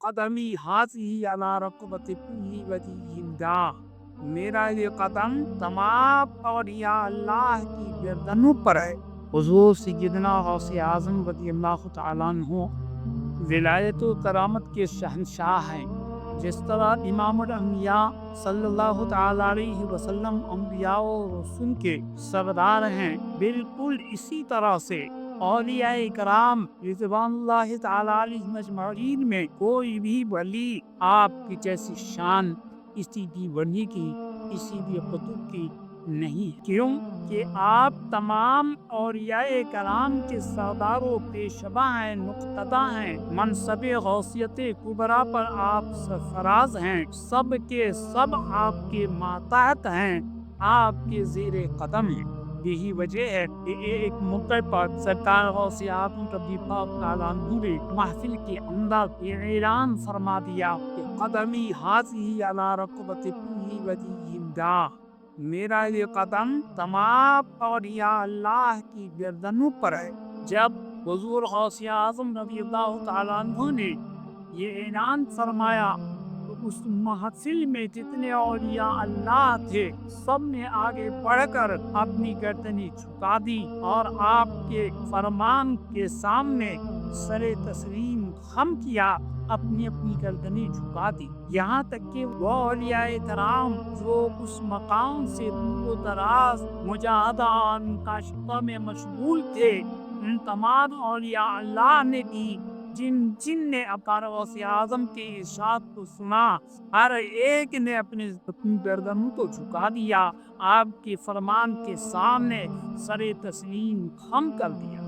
قدمی حاضی علی رقبت کل ولی اللہ، میرا یہ قدم تمام اولیاء اللہ کی گردنوں پر ہے۔ حضور سیدنا غوث اعظم رضی اللہ تعالیٰ عنہ ولایت و کرامت کے شہنشاہ ہیں۔ جس طرح امام الانبیاء صلی اللہ تعالی علیہ وسلم انبیاء و رسول کے سردار ہیں، بالکل اسی طرح سے اولیاء کرام رضوان اللہ تعالی علیہم اجمعین میں کوئی بھی ولی آپ کی جیسی شان کسی بھی ولی کی، کسی بھی قطب کی نہیں ہے۔ کیوں کہ آپ تمام اولیاء کرام کے سردار و پیشوا ہیں، مقتدا ہیں، منصب غوثیت کبریٰ پر آپ سرفراز ہیں، سب کے سب آپ کے ماتحت ہیں، آپ کے زیر قدم ہیں۔ یہی وجہ ہے کہ ایک موقع پر سرکار غوث اعظم رضی اللہ تعالیٰ عنہ نے محفل کے اندر یہ اعلان فرما دیا کہ قدمی حاضی علی رقبت کل ولی اللہ، میرا یہ قدم تمام اولیاء اللہ کی گردنوں پر ہے۔ جب حضور غوث اعظم رضی اللہ تعالیٰ عنہ نے یہ اعلان فرمایا تو اس محفل میں جتنے اولیاء اللہ تھے سب نے آگے بڑھ کر اپنی گردنیں جھکا دی اور آپ کے فرمان کے سامنے سر تسلیم خم کیا، اپنی اپنی گردنیں جھکا دی۔ یہاں تک کہ وہ اولیاء کرام جو اس مقام سے دور و دراز مجاہدہ اور مکاشفہ میں مشغول تھے، ان تمام اولیاء اللہ نے بھی جن نے اپار غوث اعظم کے ارشاد کو سنا، ہر ایک نے اپنی گردن کو جھکا دیا، آپ کے فرمان کے سامنے سر تسلیم خم کر دیا۔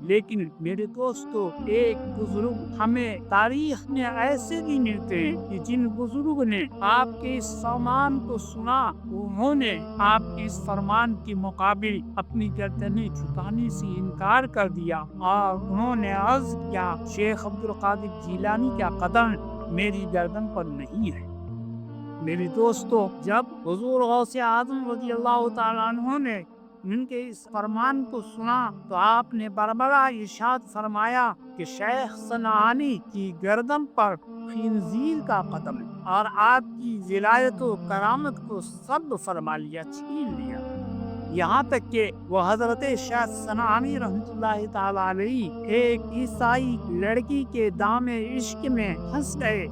لیکن میرے دوستو، ایک بزرگ ہمیں تاریخ میں ایسے بھی ملتے ہیں کہ جن بزرگ نے آپ کے اس فرمان کو سنا، انہوں نے آپ کے اس فرمان کے مقابل اپنی گردنیں جھکانے سے انکار کر دیا اور انہوں نے عرض کیا، شیخ عبدالقادر جیلانی کا قدم میری گردن پر نہیں ہے۔ میرے دوستو، جب حضور غوث اعظم رضی اللہ تعالیٰ عنہ نے ان کے اس فرمان کو سنا تو آپ نے بربرا ارشاد فرمایا کہ شیخ صنعانی کی گردن پر خنزیر کا قدم ہے، اور آپ کی ولایت و کرامت کو سلب فرما لیا، چھین لیا۔ یہاں تک کہ وہ حضرت شیخ صنعانی رحمۃ اللہ تعالی علیہ ایک عیسائی لڑکی کے دام عشق میں پھنس گئے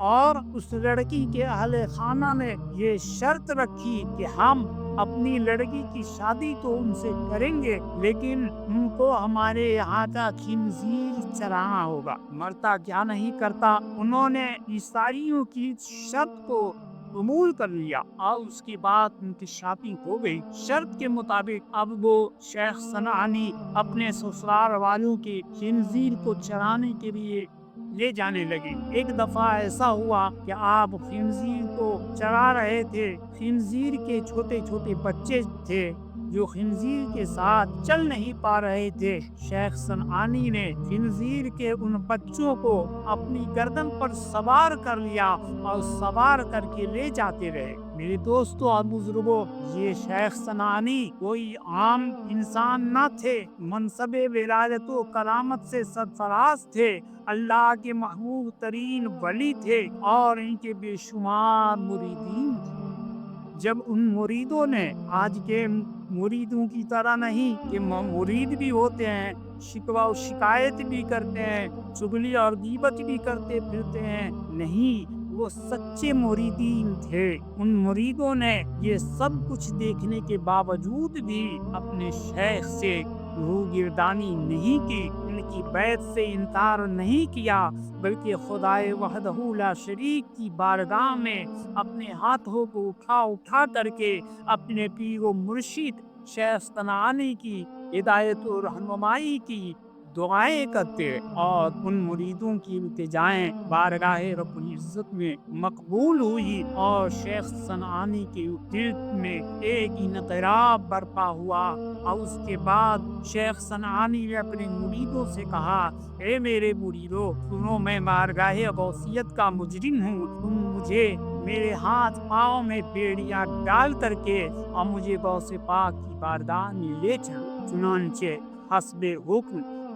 اور اس لڑکی کے اہل خانہ نے یہ شرط رکھی کہ ہم اپنی لڑکی کی شادی تو ان سے کریں گے، لیکن ان کو ہمارے یہاں کا خنزیر چرانا ہوگا۔ مرتا کیا نہیں کرتا، انہوں نے عیسائیوں کی شرط کو قبول کر لیا اور اس کے بعد ان کی شادی ہو گئی۔ شرط کے مطابق اب وہ شیخ صنعانی اپنے سسرال والوں کے خنزیر کو چرانے کے لیے لے جانے لگے۔ ایک دفعہ ایسا ہوا کہ آپ خنزیر کو چرا رہے تھے، خنزیر کے چھوٹے چھوٹے بچے تھے جو خنزیر کے ساتھ چل نہیں پا رہے تھے۔ شیخ صنعانی نے خنزیر کے ان بچوں کو اپنی گردن پر سوار کر لیا اور سوار کر کے لے جاتے رہے۔ میرے دوستو اور بزرگوں، یہ شیخ صنعانی کوئی عام انسان نہ تھے، منصب ولایت و کرامت سے سرفراز تھے، اللہ کے محبوب ترین ولی تھے اور ان کے بے شمار مریدین تھے۔ جب ان مریدوں نے، آج کے مریدوں کی طرح نہیں کہ مرید بھی ہوتے ہیں، شکوہ و شکایت بھی کرتے ہیں، چغلی اور غیبت بھی کرتے پھرتے ہیں، نہیں، وہ سچے مریدین تھے۔ ان مریدوں نے یہ سب کچھ دیکھنے کے باوجود بھی اپنے شیخ سے روگردانی نہیں کی، ان کی بیعت سے انکار نہیں کیا، بلکہ خدائے وحدہ لا شریک کی بارگاہ میں اپنے ہاتھوں کو اٹھا کر کے اپنے پیر و مرشد شیخ صنعانی کی ہدایت و رہنمائی کی دعائیں کرتے اور ان مریدوں کی التجائیں بارگاہ رب العزت میں مقبول ہوئی اور شیخ صنعانی کے دل میں ایک انقلاب برپا ہوا۔ اور اس کے بعد شیخ صنعانی نے اپنے مریدوں سے کہا، اے میرے مریدوں، سنو، میں بارگاہ غوثیت کا مجرم ہوں، تم مجھے میرے ہاتھ پاؤں میں بیڑیاں ڈال کر کے اور مجھے غوث پاک کی بارگاہ میں لے چلو۔ چنانچہ حسب حکم